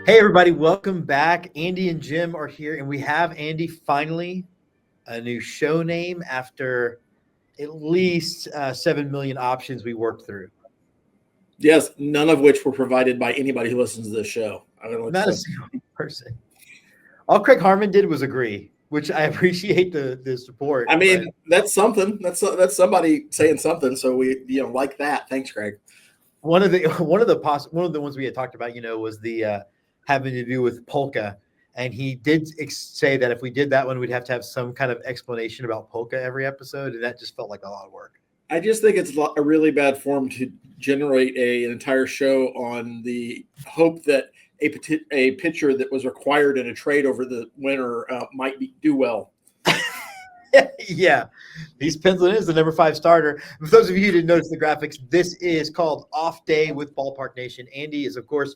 Hey, everybody, welcome back. Andy and Jim are here, and we have Andy finally a new show name after at least 7 million options we worked through. Yes, none of which were provided by anybody who listens to this show. Not a single person. All Craig Harmon did was agree, which I appreciate the support. I mean, that's something. That's somebody saying something. So we, like that. Thanks, Craig. One of the ones we had talked about, was the having to do with polka. And he did say that if we did that one, we'd have to have some kind of explanation about polka every episode. And that just felt like a lot of work. I just think it's a really bad form to generate an entire show on the hope that a pitcher that was required in a trade over the winter might do well. Yeah, he's penciling in as the number 5 starter. For those of you who didn't notice the graphics, this is called Off Day with Ballpark Nation. Andy is, of course,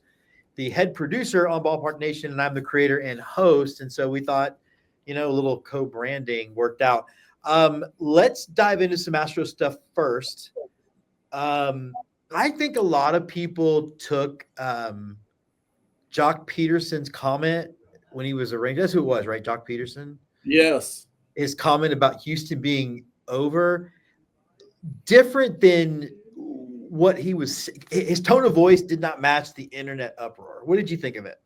the head producer on Ballpark Nation, and I'm the creator and host. And so we thought, a little co-branding worked out. Let's dive into some Astro stuff first. I think a lot of people took Jock Peterson's comment when he was arranged. That's who it was, right? Jock Peterson? Yes. His comment about Houston being over, different than what he was. His tone of voice did not match the internet uproar. What did you think of it?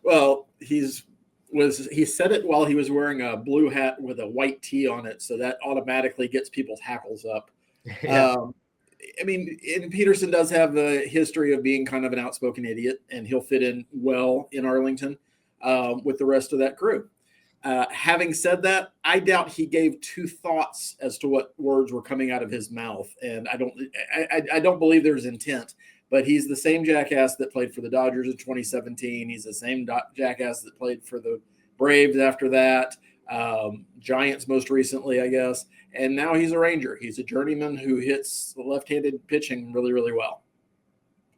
Well, he said it while he was wearing a blue hat with a white tee on it, so that automatically gets people's hackles up. Yeah. And Peterson does have a history of being kind of an outspoken idiot, and he'll fit in well in Arlington with the rest of that crew. Having said that, I doubt he gave two thoughts as to what words were coming out of his mouth, and I don't believe there's intent. But he's the same jackass that played for the Dodgers in 2017. He's the same jackass that played for the Braves after that, Giants most recently, I guess. And now he's a Ranger. He's a journeyman who hits left-handed pitching really, really well,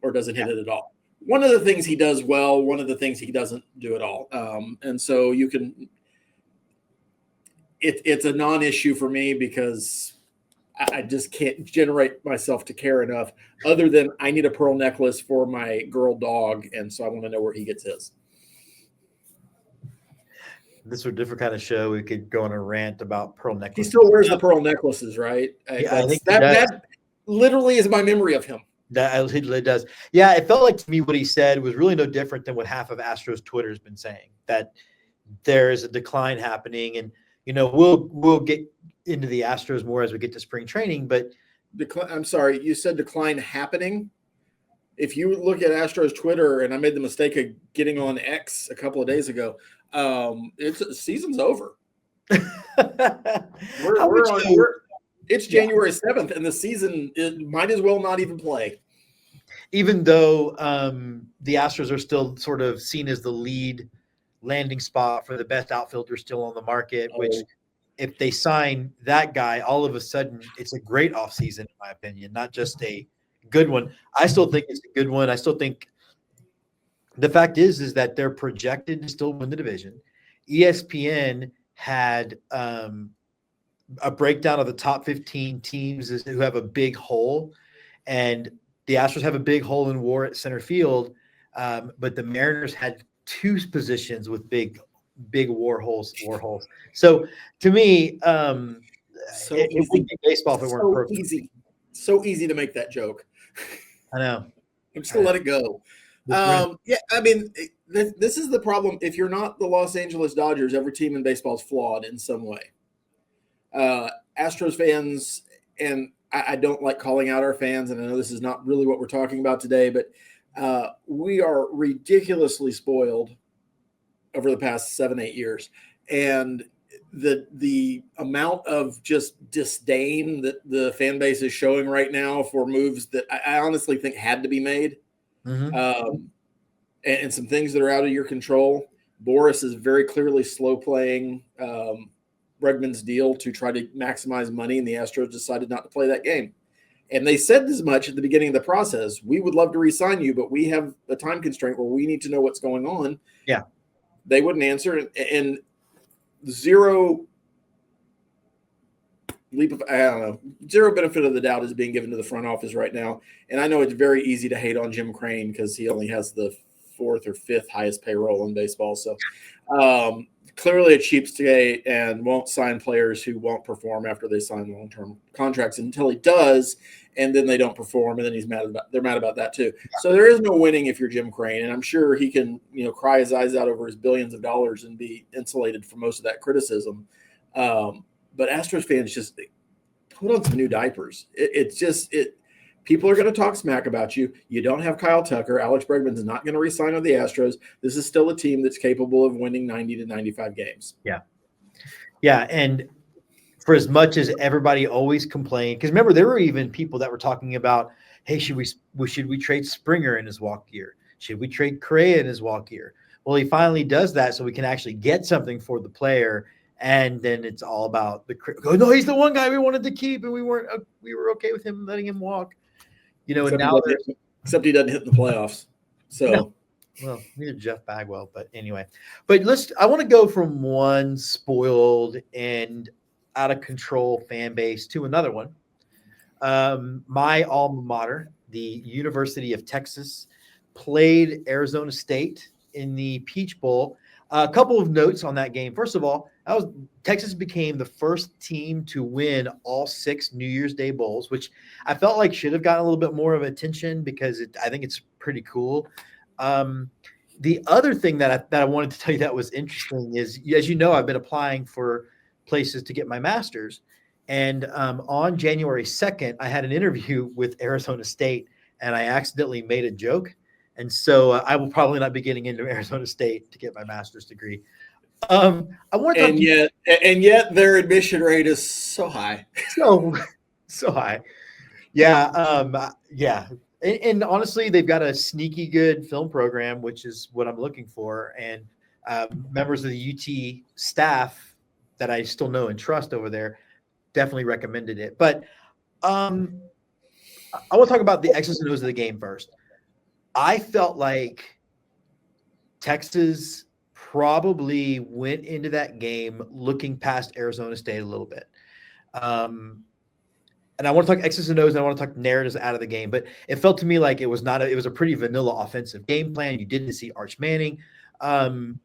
or doesn't hit it at all. One of the things he does well, one of the things he doesn't do at all. And so you can it's a non-issue for me because I just can't generate myself to care enough, other than I need a pearl necklace for my girl dog, and so I want to know where he gets his. This is a different kind of show. We could go on a rant about pearl necklaces. He still wears the pearl necklaces, right? Yeah, I think that literally is my memory of him. That it does. Yeah, it felt like to me what he said was really no different than what half of Astros Twitter has been saying, that there is a decline happening, and we'll get into the Astros more as we get to spring training. But I'm sorry, you said decline happening. If you look at Astros Twitter, and I made the mistake of getting on X a couple of days ago, season's over. It's January 7th, and the season might as well not even play. Even though the Astros are still sort of seen as the lead landing spot for the best outfielder still on the market, which if they sign that guy, all of a sudden it's a great offseason, in my opinion, not just a good one. I still think it's a good one. I still think the fact is that they're projected to still win the division. ESPN had a breakdown of the top 15 teams who have a big hole, and the Astros have a big hole in WAR at center field, but the Mariners had 2 positions with big war holes. So to me, it would be baseball if it weren't perfect. So easy to make that joke. I know. I'm just gonna let it go. This is the problem. If you're not the Los Angeles Dodgers, every team in baseball is flawed in some way. Astros fans, and I don't like calling out our fans, and I know this is not really what we're talking about today, but we are ridiculously spoiled over the past 7-8 years, and the amount of just disdain that the fan base is showing right now for moves that I honestly think had to be made, and some things that are out of your control. Boris is very clearly slow playing Bregman's deal to try to maximize money, and the Astros decided not to play that game. And they said as much at the beginning of the process. We would love to re-sign you, but we have a time constraint where we need to know what's going on. Yeah. They wouldn't answer, and zero benefit of the doubt is being given to the front office right now. And I know it's very easy to hate on Jim Crane because he only has the fourth or fifth highest payroll in baseball. So clearly a cheapskate and won't sign players who won't perform after they sign long-term contracts until he does, and then they don't perform, and then they're mad about that too. So there is no winning if you're Jim Crane, and I'm sure he can, cry his eyes out over his billions of dollars and be insulated from most of that criticism. But Astros fans just put on some new diapers. People are going to talk smack about you. You don't have Kyle Tucker. Alex Bregman's not going to re-sign with the Astros. This is still a team that's capable of winning 90 to 95 games. Yeah. Yeah. And for as much as everybody always complained, because remember, there were even people that were talking about, hey, should we trade Springer in his walk year? Should we trade Correa in his walk year? Well, he finally does that so we can actually get something for the player. And then it's all about no, he's the one guy we wanted to keep, and we were okay with him letting him walk. Except he doesn't hit the playoffs. So, no. Well, neither Jeff Bagwell, but anyway. But I want to go from one spoiled and out of control fan base to another one. My alma mater, the University of Texas, played Arizona State in the Peach Bowl. A couple of notes on that game. First of all, Texas became the first team to win all 6 New Year's Day bowls, which I felt like should have gotten a little bit more of attention because I think it's pretty cool. The other thing that I wanted to tell you that was interesting is, as you know, I've been applying for places to get my master's. And on January 2nd, I had an interview with Arizona State, and I accidentally made a joke. And so I will probably not be getting into Arizona State to get my master's degree. I want to and yet their admission rate is so high. So high. Yeah. Yeah. And honestly, they've got a sneaky good film program, which is what I'm looking for. And members of the UT staff that I still know and trust over there definitely recommended it. But I want to talk about the X's and O's of the game first. I felt like Texas probably went into that game looking past Arizona State a little bit. And I want to talk X's and O's, and I want to talk narratives out of the game. But it felt to me like it was a pretty vanilla offensive game plan. You didn't see Arch Manning. Thoughts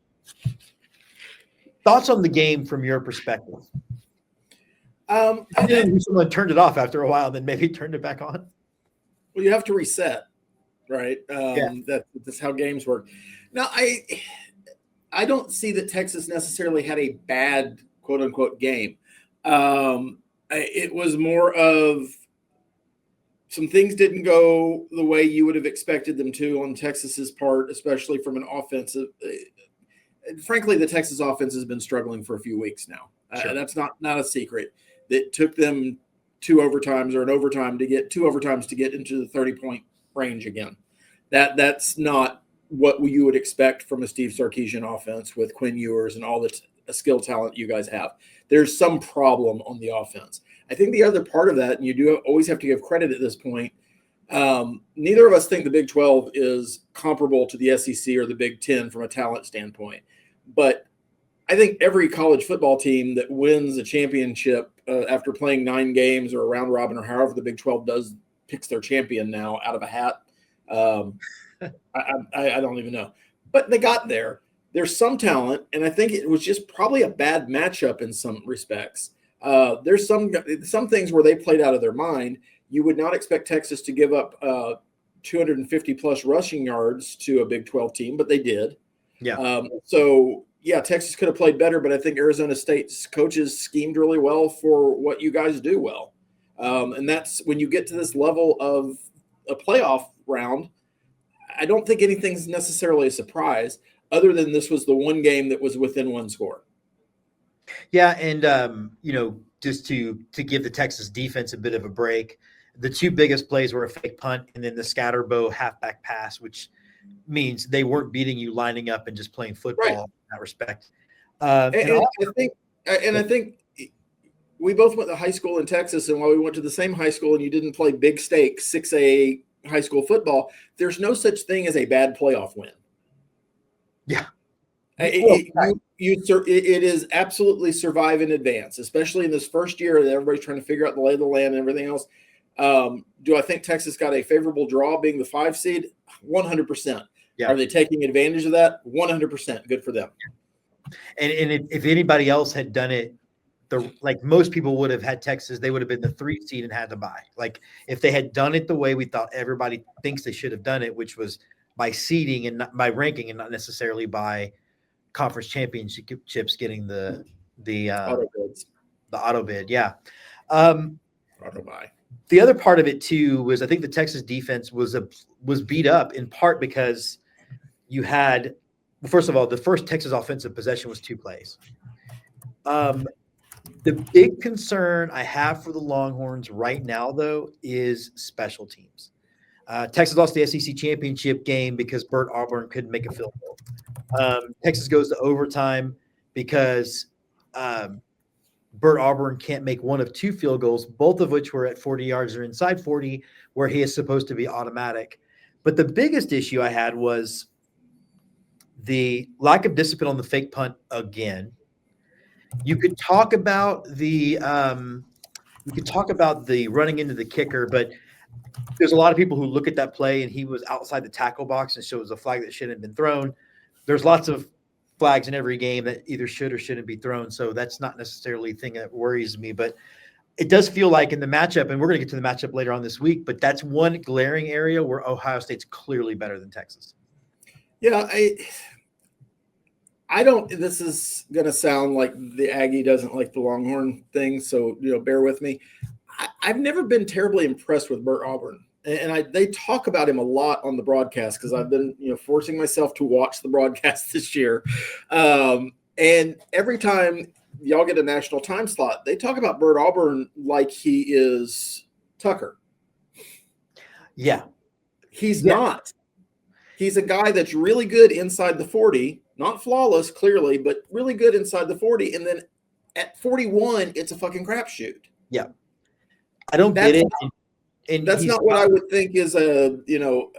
on the game from your perspective? I think someone turned it off after a while, then maybe turned it back on. Well, you have to reset, right? That's how games work. Now, I don't see that Texas necessarily had a bad quote unquote game. It was more of some things didn't go the way you would have expected them to on Texas's part, especially from an offensive. Frankly, the Texas offense has been struggling for a few weeks now. Sure. That's not a secret. It took them 2 overtimes or an overtime to get 2 overtimes to get into the 30-point range again. That's not what you would expect from a Steve Sarkisian offense with Quinn Ewers and all the skill talent you guys have. There's some problem on the offense. I think the other part of that, and you do always have to give credit at this point, neither of us think the Big 12 is comparable to the SEC or the Big 10 from a talent standpoint. But I think every college football team that wins a championship after playing 9 games or a round robin or however the Big 12 picks their champion now out of a hat. I don't even know. But they got there. There's some talent, and I think it was just probably a bad matchup in some respects. There's some things where they played out of their mind. You would not expect Texas to give up 250-plus rushing yards to a Big 12 team, but they did. Yeah. Texas could have played better, but I think Arizona State's coaches schemed really well for what you guys do well. And that's when you get to this level of a playoff round, I don't think anything's necessarily a surprise other than this was the one game that was within 1 score. Yeah, and just to give the Texas defense a bit of a break, the 2 biggest plays were a fake punt and then the scatterbow halfback pass, which means they weren't beating you lining up and just playing football in that respect. I think we both went to high school in Texas, and while we went to the same high school and you didn't play big stakes 6A high school football, there's no such thing as a bad playoff win. Yeah. It is absolutely survive in advance, especially in this first year that everybody's trying to figure out the lay of the land and everything else. Do I think Texas got a favorable draw being the 5 seed? 100%. Yeah. Are they taking advantage of that? 100%. Good for them. And if anybody else had done it, like most people would have had Texas, they would have been the 3 seed and had to buy. Like if they had done it the way we thought everybody thinks they should have done it, which was by seeding and not by ranking and not necessarily by conference championships getting the auto bid. Yeah. Auto buy. The other part of it too was I think the Texas defense was beat up in part because you had, first of all, the first Texas offensive possession was 2 plays. The big concern I have for the Longhorns right now, though, is special teams. Texas lost the SEC championship game because Bert Auburn couldn't make a field goal. Texas goes to overtime because Bert Auburn can't make one of 2 field goals, both of which were at 40 yards or inside 40, where he is supposed to be automatic. But the biggest issue I had was the lack of discipline on the fake punt again. You could talk about the running into the kicker, but there's a lot of people who look at that play and he was outside the tackle box and shows a flag that shouldn't have been thrown. There's lots of flags in every game that either should or shouldn't be thrown, so that's not necessarily a thing that worries me. But it does feel like in the matchup, and we're going to get to the matchup later on this week, but that's one glaring area where Ohio State's clearly better than Texas. Yeah, I don't. This is going to sound like the Aggie doesn't like the Longhorn thing, so bear with me. I've never been terribly impressed with Bert Auburn, and they talk about him a lot on the broadcast because I've been forcing myself to watch the broadcast this year, and every time y'all get a national time slot, they talk about Bert Auburn like he is Tucker. Yeah, he's not. He's a guy that's really good inside the 40. Not flawless, clearly, but really good inside the 40. And then at 41, it's a fucking crapshoot. Yeah. I don't get it. And that's not what I would think is a,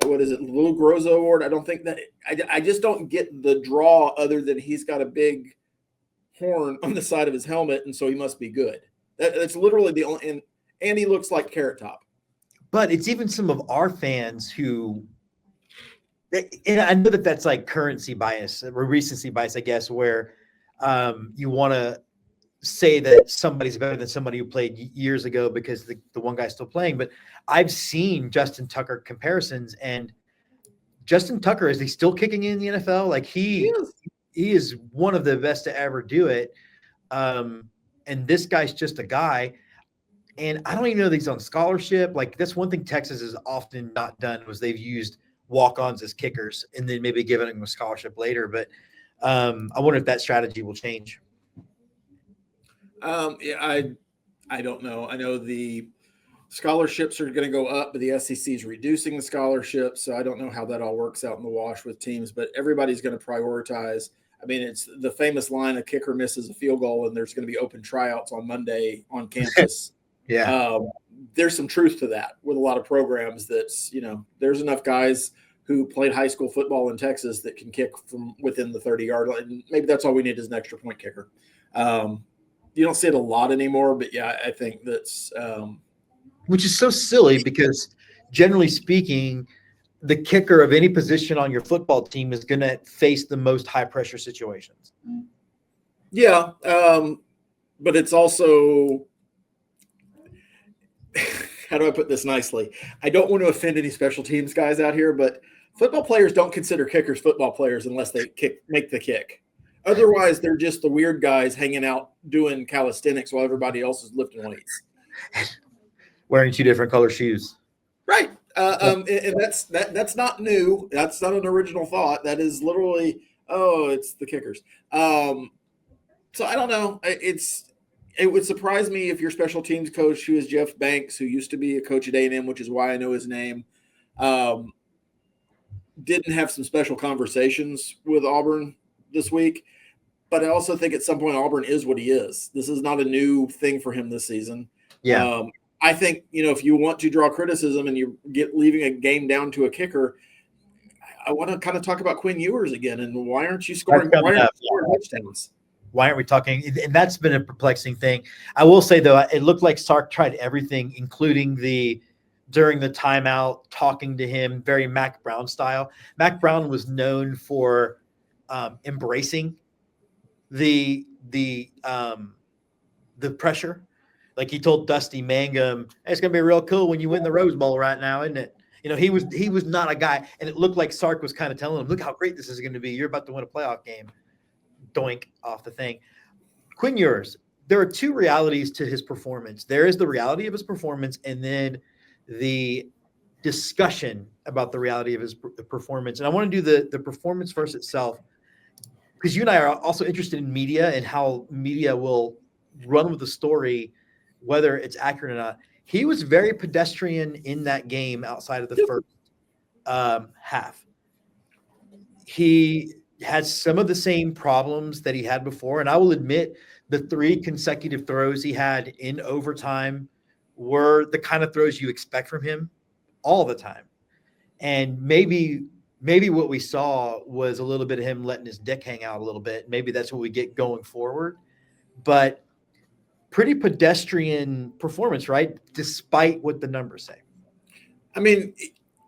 what is it, Lou Grozo award? I don't think that – I just don't get the draw other than he's got a big horn on the side of his helmet, and so he must be good. That's literally the only – and he looks like Carrot Top. But it's even some of our fans who – and I know that that's like currency bias or recency bias, I guess, where you want to say that somebody's better than somebody who played years ago because the one guy's still playing. But I've seen Justin Tucker comparisons, and Justin Tucker, is he still kicking in the NFL? Like he is one of the best to ever do it. And this guy's just a guy. And I don't even know that he's on scholarship. Like that's one thing Texas has often not done was they've used walk-ons as kickers and then maybe giving them a scholarship later. But I wonder if that strategy will change. Yeah, I don't know. I know the scholarships are going to go up, but the SEC is reducing the scholarships. So I don't know how that all works out in the wash with teams, but everybody's going to prioritize. I mean, it's the famous line, a kicker misses a field goal and there's going to be open tryouts on Monday on campus. Yeah. There's some truth to that with a lot of programs that's, there's enough guys who played high school football in Texas that can kick from within the 30-yard line. Maybe that's all we need is an extra point kicker. You don't see it a lot anymore, but yeah, I think that's which is so silly because generally speaking, the kicker of any position on your football team is going to face the most high pressure situations. Yeah. But it's also, how do I put this nicely? I don't want to offend any special teams guys out here, but football players don't consider kickers football players unless they make the kick. Otherwise, they're just the weird guys hanging out doing calisthenics while everybody else is lifting weights. Wearing 2 different color shoes. Right. And that's not new. That's not an original thought. That is literally, it's the kickers. So I don't know. It would surprise me if your special teams coach, who is Jeff Banks, who used to be a coach at A&M, which is why I know his name, didn't have some special conversations with Auburn this week. But I also think at some point Auburn is what he is. This is not a new thing for him this season. Yeah. I think, if you want to draw criticism and you leaving a game down to a kicker, I want to kind of talk about Quinn Ewers again. And why aren't you scoring touchdowns? Why aren't we talking? And that's been a perplexing thing. I will say, though, it looked like Sark tried everything, including the during the timeout, talking to him, very Mac Brown style. Mac Brown was known for embracing the pressure. Like he told Dusty Mangum, hey, it's gonna be real cool when you win the Rose Bowl right now, isn't it? You know, he was not a guy, and it looked like Sark was kind of telling him, look how great this is going to be. You're about to win a playoff game. Doink off the thing. Quinn Ewers, there are two realities to his performance. There is the reality of his performance, and then the discussion about the reality of his performance. And I want to do the performance first itself, because you and I are also interested in media and how media will run with the story, whether it's accurate or not. He was very pedestrian in that game outside of the first half. He has some of the same problems that he had before. And I will admit the 3 consecutive throws he had in overtime were the kind of throws you expect from him all the time. And maybe what we saw was a little bit of him letting his dick hang out a little bit. Maybe that's what we get going forward. But pretty pedestrian performance, right? Despite what the numbers say. I mean,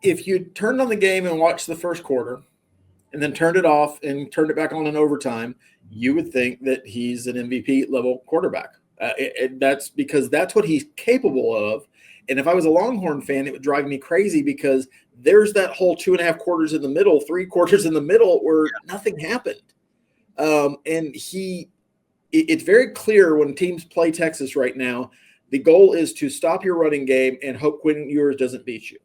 if you turned on the game and watched the first quarter and then turned it off and turned it back on in overtime, you would think that he's an MVP level quarterback. That's because that's what he's capable of. And if I was a Longhorn fan, it would drive me crazy because there's that whole 2.5 quarters in the middle, 3 quarters in the middle where nothing happened. And it's very clear when teams play Texas right now, the goal is to stop your running game and hope Quinn Ewers doesn't beat you.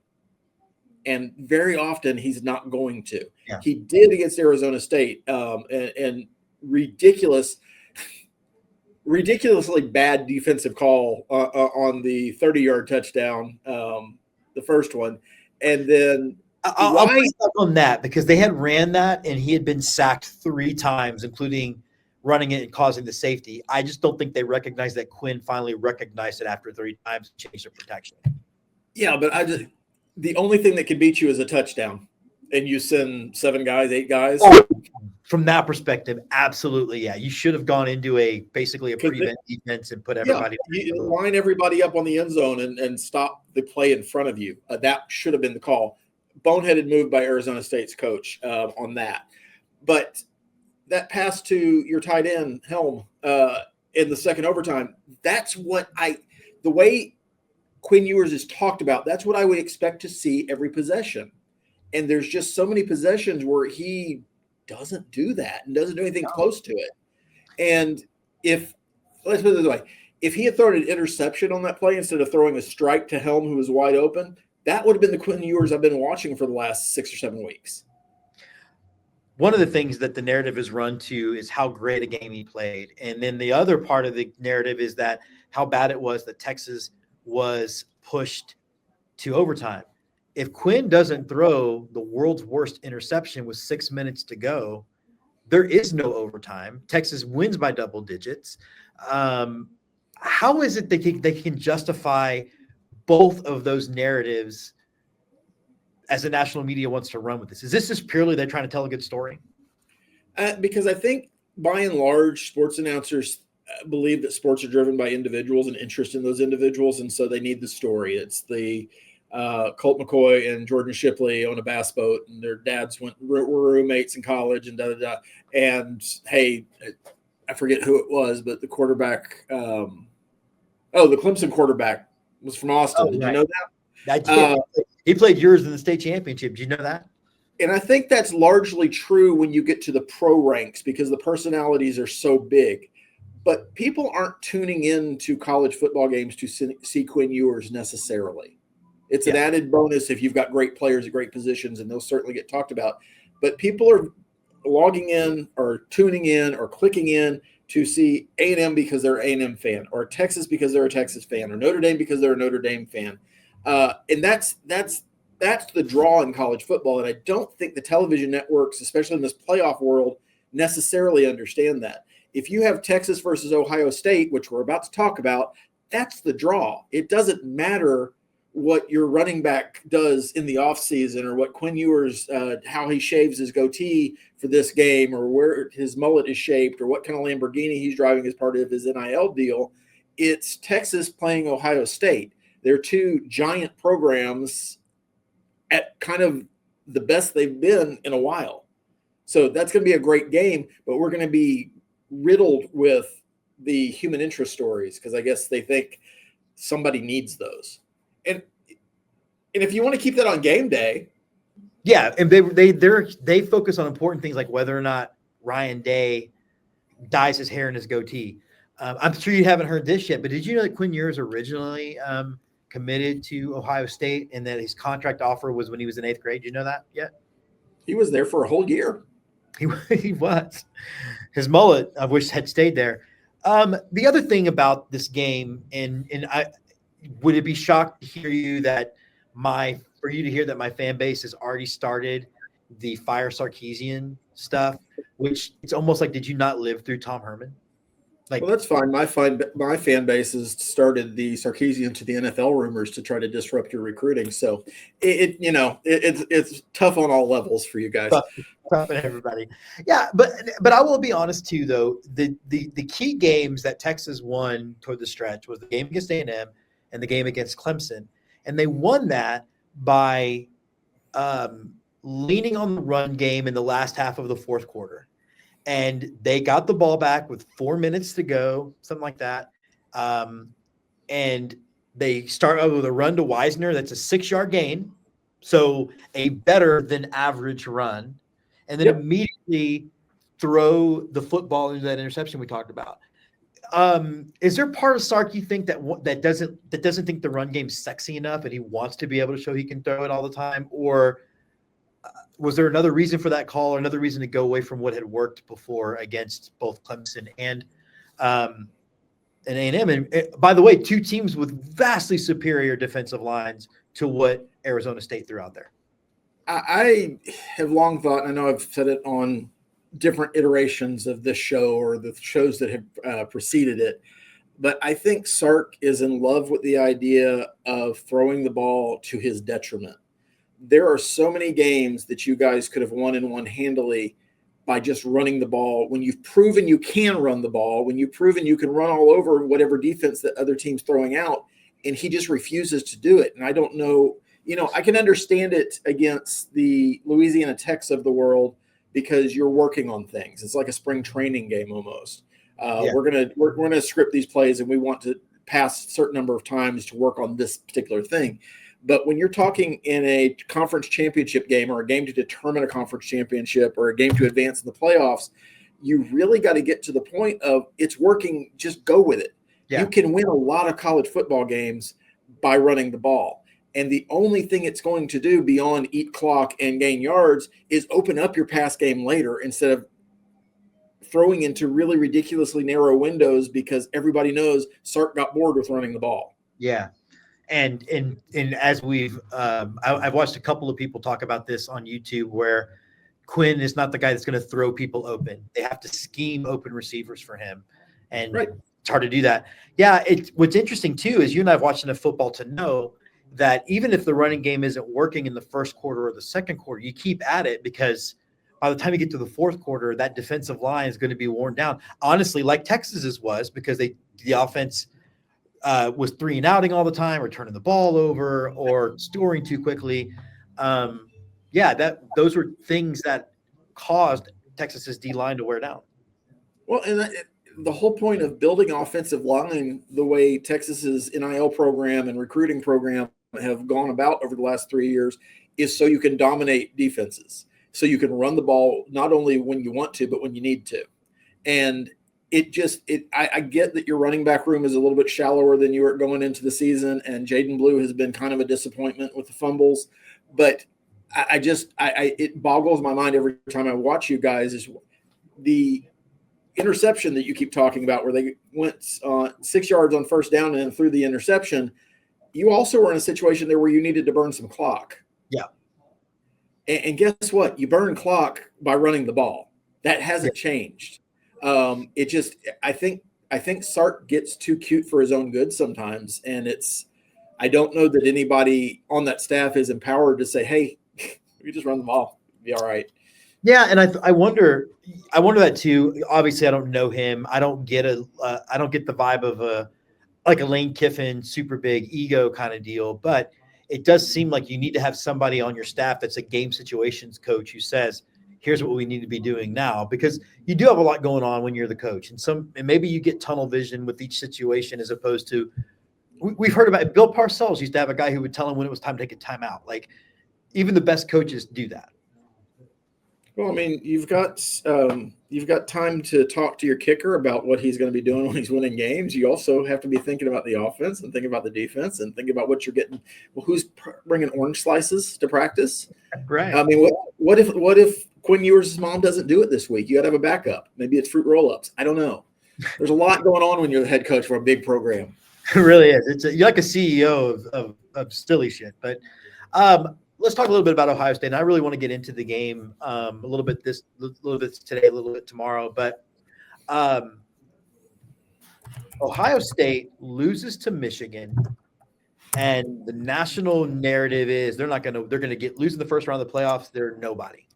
And very often he's not going to. Yeah. He did against Arizona State, and ridiculously bad defensive call on the 30-yard touchdown, the first one. And then I'll put on that because they had ran that and he had been sacked 3 times, including running it and causing the safety. I just don't think they recognized that Quinn finally recognized it after 3 times and changed their protection. Yeah, but the only thing that can beat you is a touchdown, and you send 7 guys, 8 guys. Oh, from that perspective, absolutely, yeah. You should have gone into basically a prevent defense and put everybody. Yeah, you line everybody up on the end zone and stop the play in front of you. That should have been the call. Boneheaded move by Arizona State's coach on that. But that pass to your tight end, Helm, in the second overtime, that's what the way Quinn Ewers is talked about, that's what I would expect to see every possession. And there's just so many possessions where he doesn't do that and doesn't do anything close to it. And let's put it this way, if he had thrown an interception on that play instead of throwing a strike to Helm, who was wide open, that would have been the Quinn Ewers I've been watching for the last 6 or 7 weeks. One of the things that the narrative is run to is how great a game he played. And then the other part of the narrative is that how bad it was that Texas was pushed to overtime. If Quinn doesn't throw the world's worst interception with 6 minutes to go, there is no overtime. Texas wins by double digits. How is it they can justify both of those narratives as the national media wants to run with this? Is this just purely they're trying to tell a good story? Because I think by and large, sports announcers believe that sports are driven by individuals and interest in those individuals, and so they need the story. It's the Colt McCoy and Jordan Shipley on a bass boat, and their dads were roommates in college, and da-da-da. And, hey, I forget who it was, but the quarterback the Clemson quarterback was from Austin. Did you know that? He played yours in the state championship. Did you know that? And I think that's largely true when you get to the pro ranks because the personalities are so big. But people aren't tuning in to college football games to see Quinn Ewers necessarily. It's an added bonus if you've got great players at great positions, and they'll certainly get talked about. But people are logging in or tuning in or clicking in to see A&M because they're an A&M fan, or Texas because they're a Texas fan, or Notre Dame because they're a Notre Dame fan. And that's the draw in college football. And I don't think the television networks, especially in this playoff world, necessarily understand that. If you have Texas versus Ohio State, which we're about to talk about, that's the draw. It doesn't matter what your running back does in the offseason or what Quinn Ewers, how he shaves his goatee for this game or where his mullet is shaped or what kind of Lamborghini he's driving as part of his NIL deal. It's Texas playing Ohio State. They're two giant programs at kind of the best they've been in a while. So that's going to be a great game, but we're going to be riddled with the human interest stories because I guess they think somebody needs those. And if you want to keep that on game day, yeah, and they focus on important things like whether or not Ryan Day dyes his hair in his goatee. I'm sure you haven't heard this yet, but did you know that Quinn Ewers originally committed to Ohio State and that his contract offer was when he was in 8th grade? Did you know that yet? He was there for a whole year. He was. His mullet, I wish, had stayed there. The other thing about this game, and I would it be shocked to hear you that my fan base has already started the Fire Sarkisian stuff, which it's almost like, did you not live through Tom Herman? Well, that's fine. My fan base has started the Sarkisian to the NFL rumors to try to disrupt your recruiting. So it's tough on all levels for you guys. Tough on everybody. Yeah, but I will be honest too, though. The key games that Texas won toward the stretch was the game against A&M and the game against Clemson, and they won that by leaning on the run game in the last half of the fourth quarter. And they got the ball back with 4 minutes to go, something like that. And they start out with a run to Wisner. That's a 6-yard gain. So a better than average run. And then immediately throw the football into that interception we talked about. Is there part of Sark you think that doesn't think the run game's sexy enough and he wants to be able to show he can throw it all the time? Or was there another reason for that call or another reason to go away from what had worked before against both Clemson and A&M? And by the way, two teams with vastly superior defensive lines to what Arizona State threw out there. I have long thought, and I know I've said it on different iterations of this show or the shows that have preceded it, but I think Sark is in love with the idea of throwing the ball to his detriment. There are so many games that you guys could have won and won handily by just running the ball. When you've proven you can run the ball, when you've proven you can run all over whatever defense that other team's throwing out, and he just refuses to do it. And I don't know, I can understand it against the Louisiana Techs of the world because you're working on things. It's like a spring training game almost. We're gonna script these plays and we want to pass a certain number of times to work on this particular thing. But when you're talking in a conference championship game or a game to determine a conference championship or a game to advance in the playoffs, you really got to get to the point of it's working, just go with it. Yeah. You can win a lot of college football games by running the ball. And the only thing it's going to do beyond eat clock and gain yards is open up your pass game later instead of throwing into really ridiculously narrow windows because everybody knows Sark got bored with running the ball. Yeah. And as I've watched a couple of people talk about this on YouTube where Quinn is not the guy that's going to throw people open. They have to scheme open receivers for him. And It's hard to do that. Yeah. What's interesting too, is you and I have watched enough football to know that even if the running game isn't working in the first quarter or the second quarter, you keep at it because by the time you get to the fourth quarter, that defensive line is going to be worn down. Honestly, like Texas's was, because the offense was 3-and-outing all the time or turning the ball over or scoring too quickly. Those were things that caused Texas's D-line to wear down. Well, and the whole point of building offensive line the way Texas's NIL program and recruiting program have gone about over the last 3 years is so you can dominate defenses. So you can run the ball not only when you want to, but when you need to. And I get that your running back room is a little bit shallower than you were going into the season, and Jaden Blue has been kind of a disappointment with the fumbles. But it boggles my mind every time I watch you guys is the interception that you keep talking about where they went 6 yards on first down and then threw the interception. You also were in a situation there where you needed to burn some clock. Yeah. And guess what? You burn clock by running the ball. That hasn't changed. I think Sark gets too cute for his own good sometimes. And I don't know that anybody on that staff is empowered to say, hey, we just run the ball. It'll be all right. Yeah. And I wonder that too. Obviously I don't know him. I don't get the vibe of like a Lane Kiffin, super big ego kind of deal. But it does seem like you need to have somebody on your staff that's a game situations coach who says, here's what we need to be doing now, because you do have a lot going on when you're the coach. And maybe you get tunnel vision with each situation, as opposed to, we've heard about it. Bill Parcells used to have a guy who would tell him when it was time to take a timeout. Like, even the best coaches do that. Well, I mean, you've got time to talk to your kicker about what he's going to be doing when he's winning games. You also have to be thinking about the offense and thinking about the defense and thinking about what you're getting. Well, who's bringing orange slices to practice? Right. I mean, what if Quinn Ewers' mom doesn't do it this week? You got to have a backup. Maybe it's fruit roll-ups. I don't know. There's a lot going on when you're the head coach for a big program. It really is. You're like a CEO of silly shit. But let's talk a little bit about Ohio State. And I really want to get into the game a little bit today, a little bit tomorrow. But Ohio State loses to Michigan, and the national narrative is they're going to lose in the first round of the playoffs. They're nobody.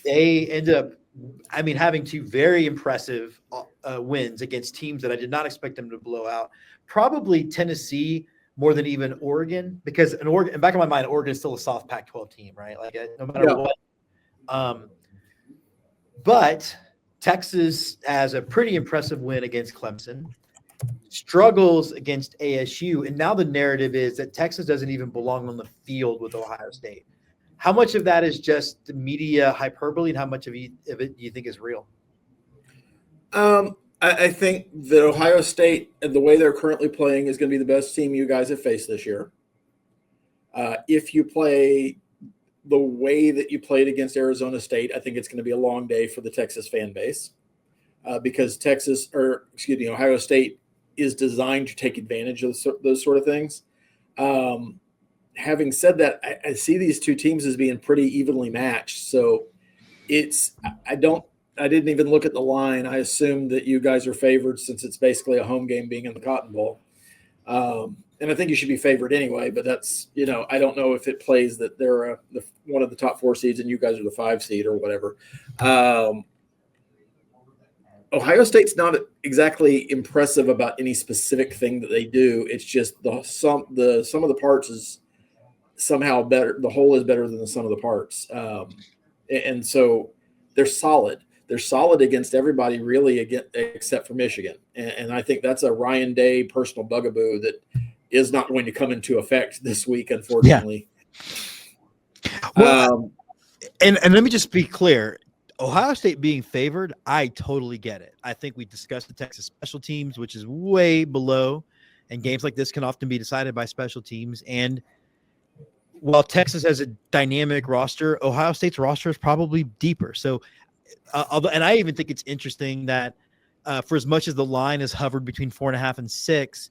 They ended up, having two very impressive wins against teams that I did not expect them to blow out. Probably Tennessee more than even Oregon, because in Oregon, back in my mind, Oregon is still a soft Pac-12 team, right? Like, no matter what. But Texas has a pretty impressive win against Clemson, struggles against ASU, and now the narrative is that Texas doesn't even belong on the field with Ohio State. How much of that is just the media hyperbole, and how much of it do you think is real? I think that Ohio State, the way they're currently playing, is going to be the best team you guys have faced this year. If you play the way that you played against Arizona State, I think it's going to be a long day for the Texas fan base, because Ohio State is designed to take advantage of those sort of things. Having said that, I see these two teams as being pretty evenly matched. So I didn't even look at the line. I assumed that you guys are favored since it's basically a home game being in the Cotton Bowl. And I think you should be favored anyway, but that's, I don't know if it plays that they're one of the top 4 seeds and you guys are the 5 seed or whatever. Ohio State's not exactly impressive about any specific thing that they do. It's just the sum of the parts is somehow better. The whole is better than the sum of the parts. And so they're solid. They're solid against everybody really, except for Michigan. And I think that's a Ryan Day personal bugaboo that is not going to come into effect this week, unfortunately. Yeah. Well, and let me just be clear. Ohio State being favored, I totally get it. I think we discussed the Texas special teams, which is way below, and games like this can often be decided by special teams. And while Texas has a dynamic roster, Ohio State's roster is probably deeper. So, and I even think it's interesting that for as much as the line has hovered between 4.5 and 6,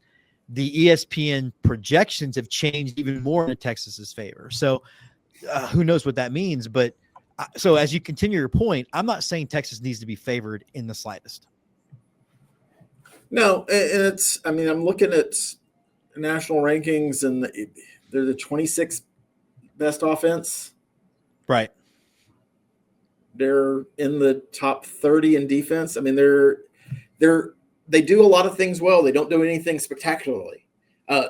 the ESPN projections have changed even more in Texas's favor. So who knows what that means? But so as you continue your point, I'm not saying Texas needs to be favored in the slightest. No, and I'm looking at national rankings, and they're the 26th best offense. Right. They're in the top 30 in defense. I mean, they do a lot of things well. They don't do anything spectacularly.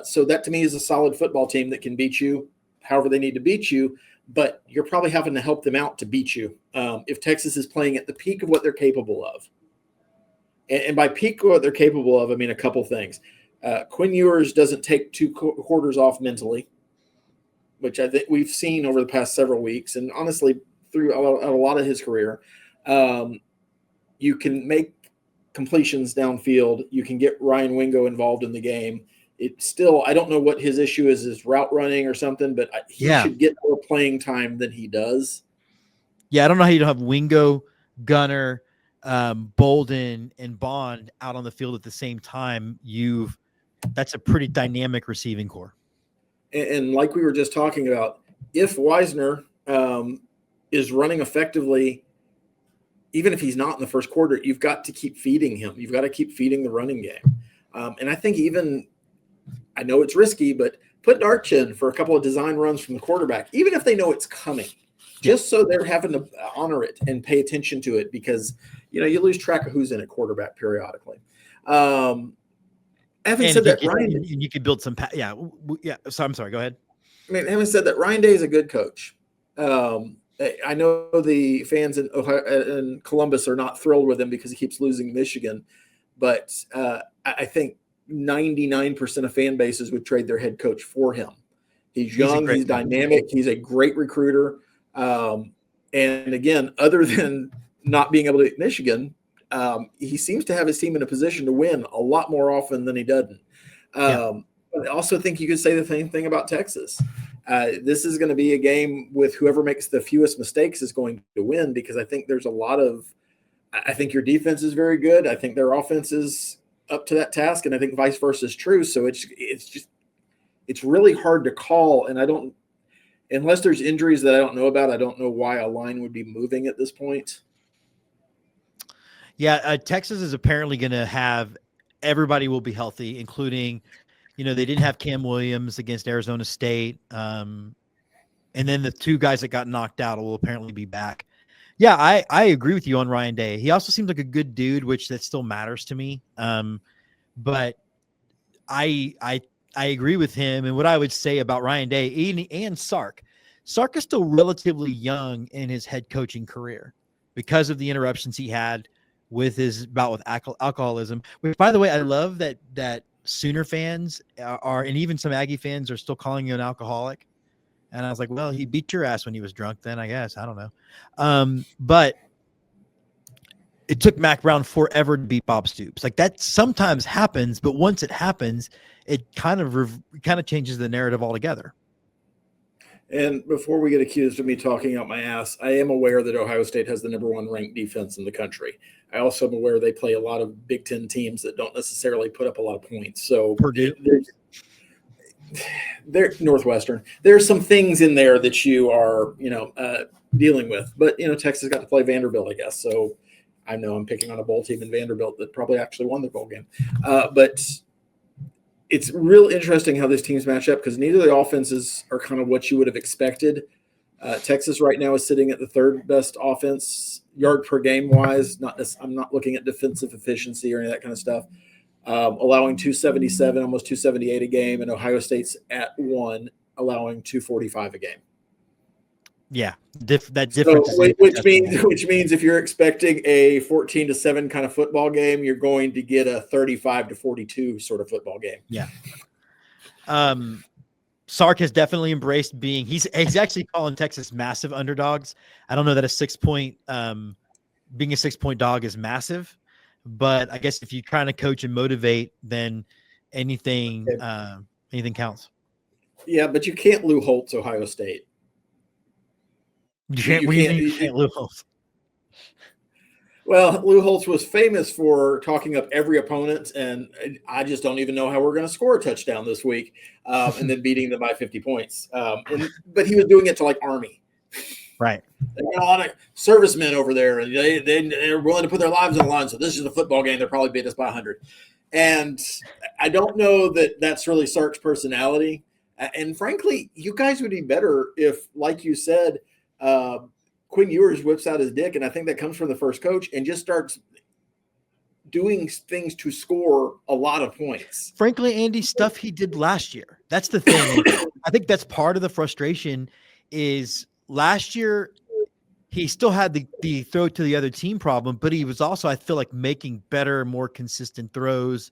So that to me is a solid football team that can beat you however they need to beat you, but you're probably having to help them out to beat you. If Texas is playing at the peak of what they're capable of. And by peak of what they're capable of, I mean a couple things. Quinn Ewers doesn't take 2 quarters off mentally, which I think we've seen over the past several weeks. And honestly, through a lot of his career, you can make completions downfield. You can get Ryan Wingo involved in the game. I don't know what his issue is route running or something, but he should get more playing time than he does. Yeah, I don't know how you don't have Wingo, Gunner, Bolden, and Bond out on the field at the same time. That's a pretty dynamic receiving core. And like we were just talking about, if Wisner is running effectively, even if he's not in the first quarter, you've got to keep feeding him. You've got to keep feeding the running game. And I think I know it's risky, but put Arch in for a couple of design runs from the quarterback, even if they know it's coming, just so they're having to honor it and pay attention to it, because, you lose track of who's in at quarterback periodically. Having And said if you that, get, Ryan, and you could build some, yeah. So I'm sorry. Go ahead. I mean, having said that, Ryan Day is a good coach. I know the fans in Ohio and Columbus are not thrilled with him because he keeps losing Michigan, but I think 99% of fan bases would trade their head coach for him. He's young, he's dynamic, he's a great recruiter. And again, other than not being able to beat Michigan, he seems to have his team in a position to win a lot more often than he doesn't. I also think you could say the same thing about Texas. This is going to be a game with whoever makes the fewest mistakes is going to win, because I think there's a lot of – I think your defense is very good. I think their offense is up to that task, and I think vice versa is true. So it's really hard to call, and I don't – unless there's injuries that I don't know about, I don't know why a line would be moving at this point. Yeah, Texas is apparently going to have – everybody will be healthy, including – they didn't have Cam Williams against Arizona State. And then the two guys that got knocked out will apparently be back. Yeah, I agree with you on Ryan Day. He also seems like a good dude, which that still matters to me. But I agree with him. And what I would say about Ryan Day and Sark is still relatively young in his head coaching career because of the interruptions he had with his bout with alcoholism, which, by the way, I love that Sooner fans are, and even some Aggie fans are still calling you an alcoholic. And I was like, well, he beat your ass when he was drunk then, I guess. I don't know. But it took Mac Brown forever to beat Bob Stoops. Like, that sometimes happens, but once it happens, it kind of changes the narrative altogether. And before we get accused of me talking out my ass, I am aware that Ohio State has the number 1 ranked defense in the country. I also am aware they play a lot of Big Ten teams that don't necessarily put up a lot of points. So Purdue, they're Northwestern. There's some things in there that you are, dealing with. But Texas got to play Vanderbilt, I guess. So I know I'm picking on a bowl team in Vanderbilt that probably actually won the bowl game. But it's real interesting how these teams match up, because neither of the offenses are kind of what you would have expected. Texas right now is sitting at the 3rd best offense yard per game wise. I'm not looking at defensive efficiency or any of that kind of stuff. Allowing 277, almost 278 a game, and Ohio State's at 1, allowing 245 a game. Yeah, that difference. So, which means if you're expecting a 14-7 kind of football game, you're going to get a 35-42 sort of football game. Yeah. Sark has definitely embraced he's actually calling Texas massive underdogs. I don't know that being a 6-point dog is massive, but I guess if you're trying to coach and motivate, then anything counts. Yeah, but you can't Lou Holtz Ohio State. You can't Lou Holtz. Well, Lou Holtz was famous for talking up every opponent, and I just don't even know how we're going to score a touchdown this week, and then beating them by 50 points. But he was doing it to like Army. Right. They got a lot of servicemen over there, and they're willing to put their lives on the line. So this is a football game. They'll probably beat us by 100. And I don't know that that's really Sark's personality. And frankly, you guys would be better if, like you said, Quinn Ewers whips out his dick, and I think that comes from the first coach, and just starts doing things to score a lot of points. Frankly, Andy, stuff he did last year. That's the thing. I think that's part of the frustration is last year he still had the throw to the other team problem, but he was also, I feel like, making better, more consistent throws.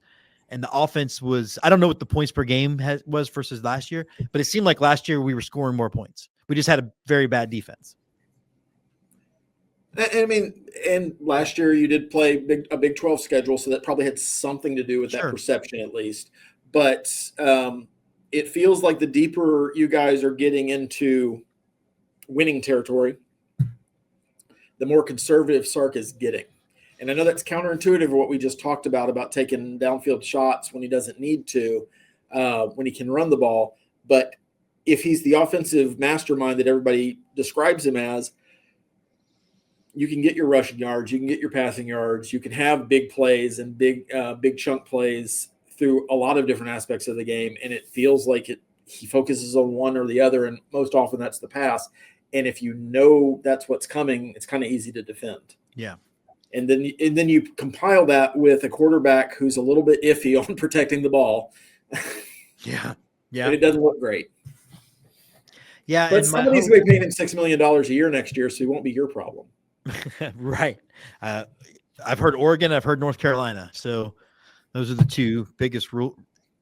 And the offense was, I don't know what the points per game was versus last year, but it seemed like last year we were scoring more points. We just had a very bad defense. I mean, and last year you did play a Big 12 schedule, so that probably had something to do with that perception at least. But it feels like the deeper you guys are getting into winning territory, the more conservative Sark is getting. And I know that's counterintuitive of what we just talked about taking downfield shots when he doesn't need to, when he can run the ball. But if he's the offensive mastermind that everybody describes him as, you can get your rushing yards, you can get your passing yards, you can have big plays and big chunk plays through a lot of different aspects of the game. And it feels like he focuses on one or the other, and most often that's the pass. And if you know that's what's coming, it's kind of easy to defend. Yeah. And then you compile that with a quarterback who's a little bit iffy on protecting the ball. Yeah. And it doesn't look great. Yeah. But somebody's going to be paying him $6 million a year next year, so he won't be your problem. Right. I've heard Oregon. I've heard North Carolina. So those are the two biggest rule.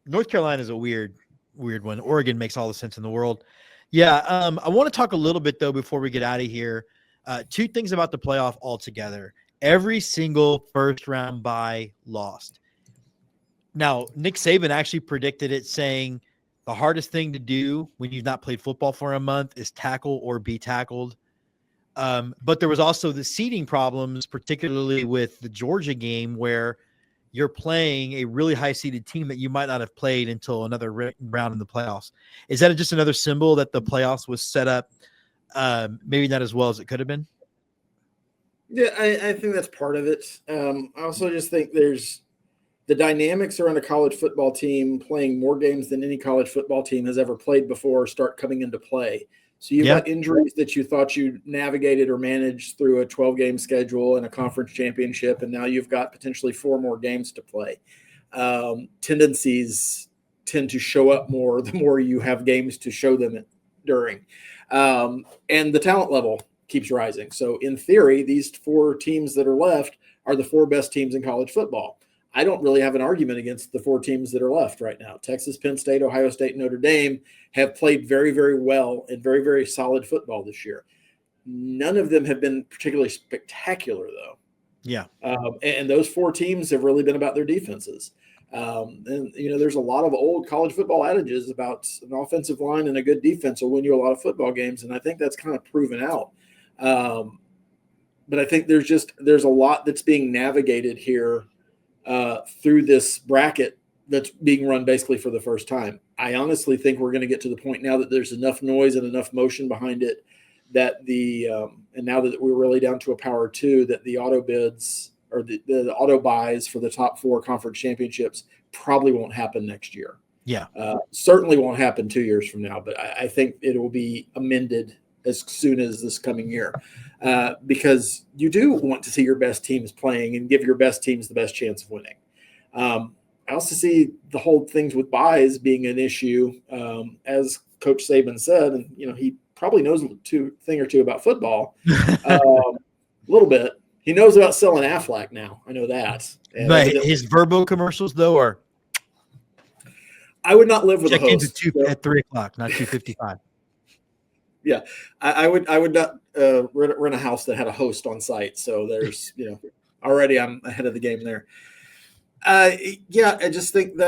North Carolina is a weird one. Oregon makes all the sense in the world. Yeah. I want to talk a little bit, though, before we get out of here. Two things about the playoff altogether. Every single first round bye lost. Now, Nick Saban actually predicted it, saying the hardest thing to do when you've not played football for a month is tackle or be tackled. But there was also the seeding problems, particularly with the Georgia game, where you're playing a really high-seeded team that you might not have played until another round in the playoffs. Is that just another symbol that the playoffs was set up maybe not as well as it could have been? Yeah, I think that's part of it. I also just think there's the dynamics around a college football team playing more games than any college football team has ever played before start coming into play. So you've got injuries that you thought you navigated or managed through a 12-game schedule and a conference championship, and now you've got potentially 4 more games to play. Tendencies tend to show up more the more you have games to show them during. And the talent level keeps rising. So in theory, these 4 teams that are left are the 4 best teams in college football. I don't really have an argument against the 4 teams that are left right now. Texas, Penn State, Ohio State, and Notre Dame have played very, very well and very, very solid football this year. None of them have been particularly spectacular, though. Yeah. And those 4 teams have really been about their defenses. And, there's a lot of old college football adages about an offensive line and a good defense will win you a lot of football games, and I think that's kind of proven out. But I think there's a lot that's being navigated here through this bracket that's being run basically for the first time. I honestly think we're going to get to the point now that there's enough noise and enough motion behind it that and now that we're really down to a power 2, that the auto bids or the auto buys for the top 4 conference championships probably won't happen next year. Yeah. Certainly won't happen 2 years from now, but I think it will be amended as soon as this coming year. Because you do want to see your best teams playing and give your best teams the best chance of winning. I also see the whole things with buys being an issue, as Coach Saban said, and he probably knows a thing or two about football, a little bit. He knows about selling Aflac now. I know that. And but his Verbo commercials, though, are I would not live with a host at 3:00, not 2:55. Yeah, I would not rent a house that had a host on site. So there's, already I'm ahead of the game there. I just think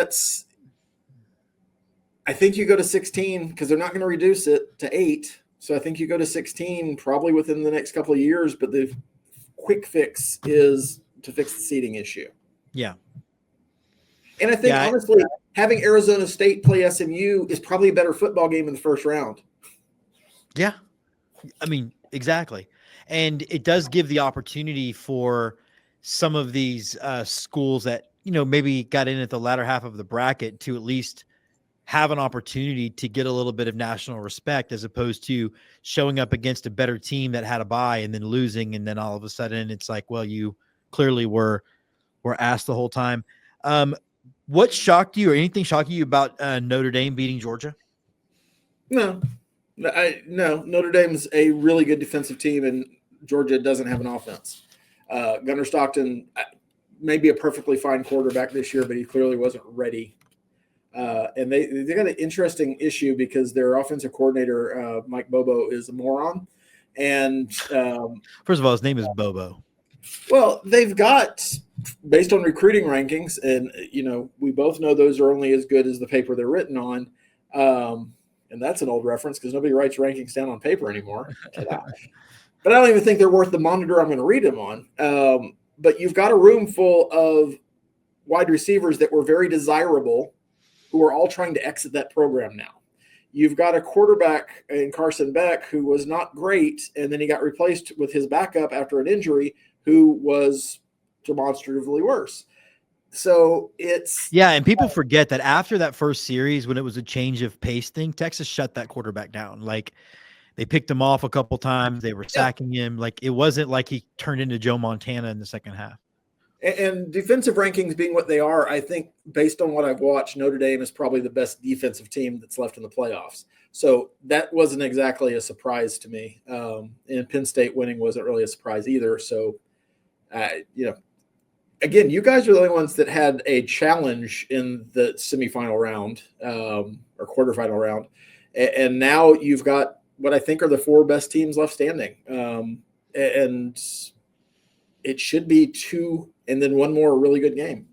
I think you go to 16 because they're not going to reduce it to 8. So I think you go to 16 probably within the next couple of years. But the quick fix is to fix the seating issue. Yeah. And I think, honestly, having Arizona State play SMU is probably a better football game in the first round. Yeah. I mean, exactly. And it does give the opportunity for some of these schools that, maybe got in at the latter half of the bracket to at least have an opportunity to get a little bit of national respect, as opposed to showing up against a better team that had a bye and then losing. And then all of a sudden it's like, well, you clearly were asked the whole time. What shocked you or anything shocked you about Notre Dame beating Georgia? No, Notre Dame's a really good defensive team, and Georgia doesn't have an offense. Gunnar Stockton may be a perfectly fine quarterback this year, but he clearly wasn't ready. And they got an interesting issue because their offensive coordinator, Mike Bobo, is a moron. And first of all, his name is Bobo. Well, they've got, based on recruiting rankings, and we both know those are only as good as the paper they're written on. And that's an old reference because nobody writes rankings down on paper anymore. But I don't even think they're worth the monitor I'm going to read them on. But you've got a room full of wide receivers that were very desirable who are all trying to exit that program now. You've got a quarterback in Carson Beck who was not great, and then he got replaced with his backup after an injury who was demonstratively worse. So it's – yeah, and people forget that after that first series when it was a change of pace thing, Texas shut that quarterback down. Like They picked him off a couple times. They were sacking him. Like, it wasn't like he turned into Joe Montana in the second half. And defensive rankings being what they are, I think based on what I've watched, Notre Dame is probably the best defensive team that's left in the playoffs. So that wasn't exactly a surprise to me. And Penn State winning wasn't really a surprise either. So, again, you guys are the only ones that had a challenge in the semifinal round or quarterfinal round. And now you've got what I think are the 4 best teams left standing. And it should be 2 and then 1 more really good game.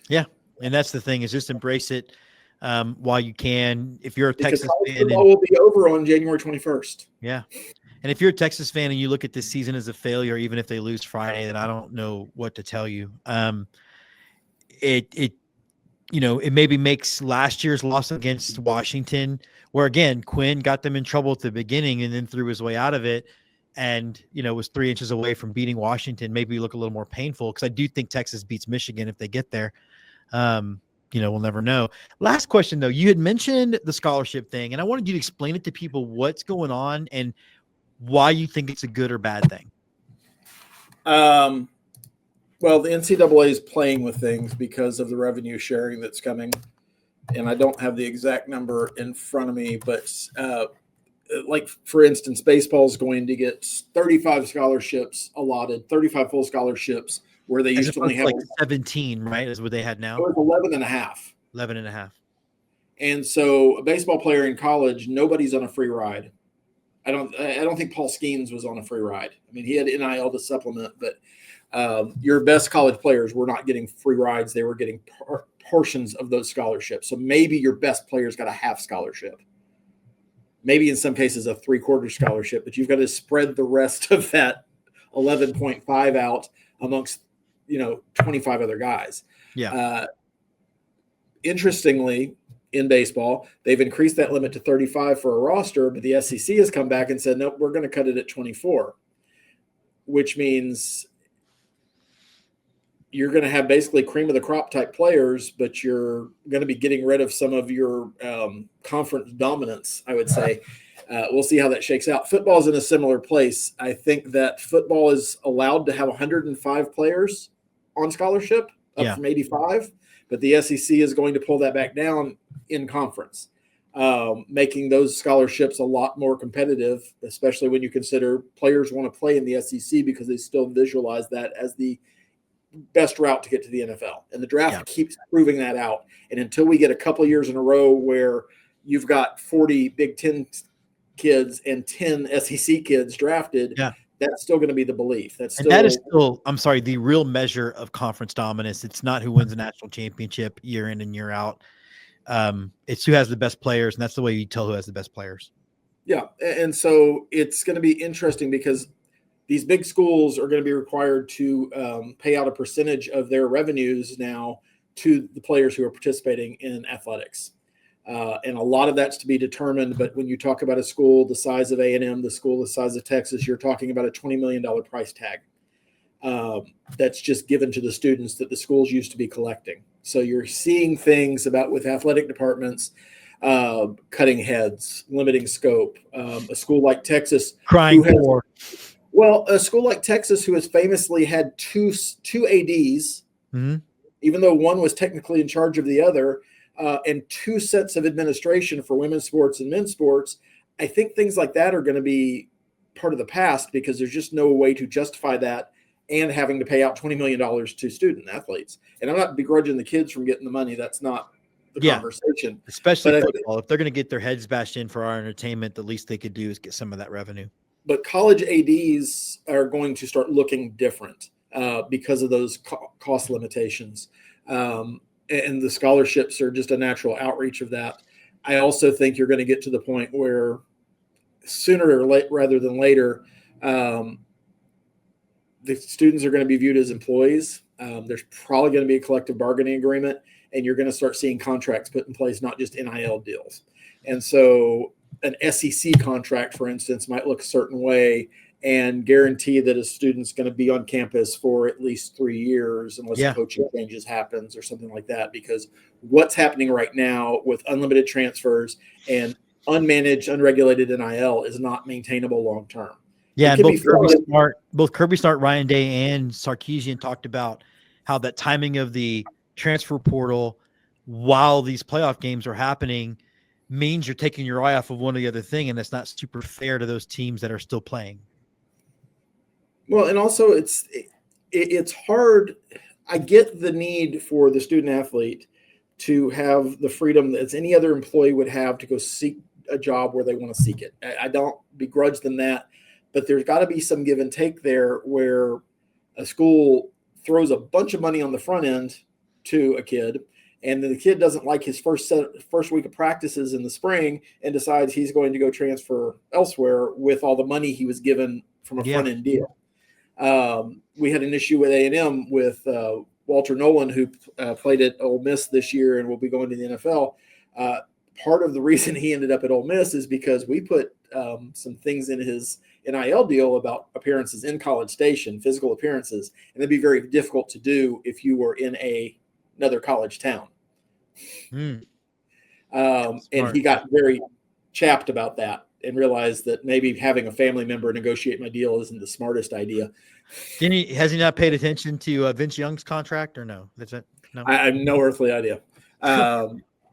Yeah. And that's the thing, is just embrace it while you can. If you're a Texas fan, football will be over on January 21st. Yeah. And if you're a Texas fan and you look at this season as a failure, even if they lose Friday, then I don't know what to tell you. It maybe makes last year's loss against Washington, where again, Quinn got them in trouble at the beginning and then threw his way out of it, and was 3 inches away from beating Washington, maybe look a little more painful, because I do think Texas beats Michigan if they get there. We'll never know. Last question though, you had mentioned the scholarship thing, and I wanted you to explain it to people what's going on and why you think it's a good or bad thing. Well, the NCAA is playing with things because of the revenue sharing that's coming, and I don't have the exact number in front of me, but like, for instance, baseball is going to get 35 scholarships allotted, 35 full scholarships, where they used to only have 17, right? Is what they had now. It was 11 and a half. 11 and a half. And so a baseball player in college, nobody's on a free ride. I don't think Paul Skeens was on a free ride. I mean, he had NIL to supplement, but your best college players were not getting free rides. They were getting portions of those scholarships. So maybe your best players got a half scholarship. Maybe in some cases a 3/4 scholarship, but you've got to spread the rest of that 11.5 out amongst 25 other guys. Yeah. Interestingly, in baseball, they've increased that limit to 35 for a roster, but the SEC has come back and said, nope, we're going to cut it at 24, which means you're going to have basically cream of the crop type players, but you're going to be getting rid of some of your conference dominance, I would say. We'll see how that shakes out. Football is in a similar place. I think that football is allowed to have 105 players on scholarship, up from 85, but the SEC is going to pull that back down in conference, making those scholarships a lot more competitive, especially when you consider players want to play in the SEC because they still visualize that as the best route to get to the NFL. And the draft keeps proving that out. And until we get a couple of years in a row where you've got 40 Big Ten kids and 10 SEC kids drafted, that's still going to be the belief. That is still, I'm sorry, the real measure of conference dominance. It's not who wins a national championship year in and year out. It's who has the best players, and that's the way you tell who has the best players. Yeah, and so it's going to be interesting because these big schools are going to be required to pay out a percentage of their revenues now to the players who are participating in athletics. And a lot of that's to be determined. But when you talk about a school the size of A&M, the school the size of Texas, you're talking about a $20 million price tag that's just given to the students that the schools used to be collecting. So you're seeing things with athletic departments cutting heads, limiting scope. A school like Texas, a school like Texas, who has famously had two ADs, even though one was technically in charge of the other, and 2 sets of administration for women's sports and men's sports, I think things like that are going to be part of the past because there's just no way to justify that and having to pay out $20 million to student athletes. And I'm not begrudging the kids from getting the money. That's not the conversation. Especially football. If they're going to get their heads bashed in for our entertainment, the least they could do is get some of that revenue. But college ADs are going to start looking different because of those cost limitations. And the scholarships are just a natural outreach of that. I also think you're going to get to the point where sooner or rather than later, the students are going to be viewed as employees. There's probably going to be a collective bargaining agreement, and you're going to start seeing contracts put in place, not just NIL deals. And so an SEC contract, for instance, might look a certain way and guarantee that a student's going to be on campus for at least 3 years unless coaching changes happens or something like that. Because what's happening right now with unlimited transfers and unmanaged, unregulated NIL is not maintainable long term. Yeah, and both Kirby Smart, Ryan Day, and Sarkisian talked about how that timing of the transfer portal while these playoff games are happening means you're taking your eye off of one or the other thing, and that's not super fair to those teams that are still playing. Well, and also it's hard. I get the need for the student athlete to have the freedom that any other employee would have to go seek a job where they want to seek it. I don't begrudge them that, but there's got to be some give and take there where a school throws a bunch of money on the front end to a kid, and then the kid doesn't like his first week of practices in the spring and decides he's going to go transfer elsewhere with all the money he was given from a front end deal. We had an issue with A&M with Walter Nolan, who played at Ole Miss this year and will be going to the NFL. Part of the reason he ended up at Ole Miss is because we put some things in his NIL deal about appearances in College Station, physical appearances, and it'd be very difficult to do if you were in another college town. And he got very chapped about that and realized that maybe having a family member negotiate my deal isn't the smartest idea. Has he not paid attention to Vince Young's contract, or no? That's it. No, I have no earthly idea.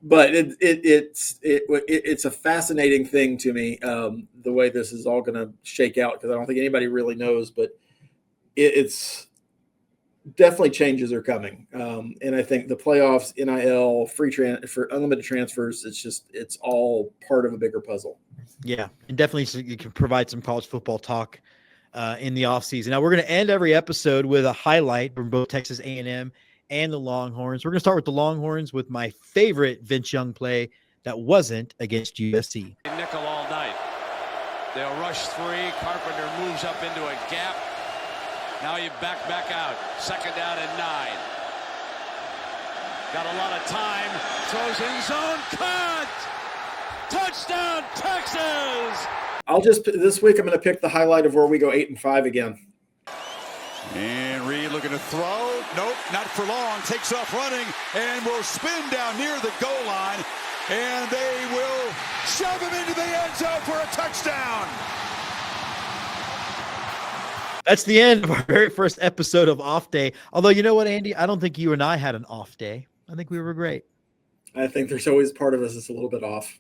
But it's a fascinating thing to me, the way this is all going to shake out, because I don't think anybody really knows, but it's definitely changes are coming. And I think the playoffs, NIL, for unlimited transfers, it's all part of a bigger puzzle. Yeah, and definitely you can provide some college football talk in the offseason. Now, we're going to end every episode with a highlight from both Texas A&M and the Longhorns. We're going to start with the Longhorns with my favorite Vince Young play that wasn't against USC. Nickel all night. They'll rush three. Carpenter moves up into a gap. Now you back out. Second down and 9. Got a lot of time. Throws in zone. Cut! Touchdown, Texas! This week I'm going to pick the highlight of where we go 8-5 again. And Reed looking to throw. Nope, not for long. Takes off running and will spin down near the goal line. And they will shove him into the end zone for a touchdown. That's the end of our very first episode of Off Day. Although, you know what, Andy? I don't think you and I had an off day. I think we were great. I think there's always part of us that's a little bit off.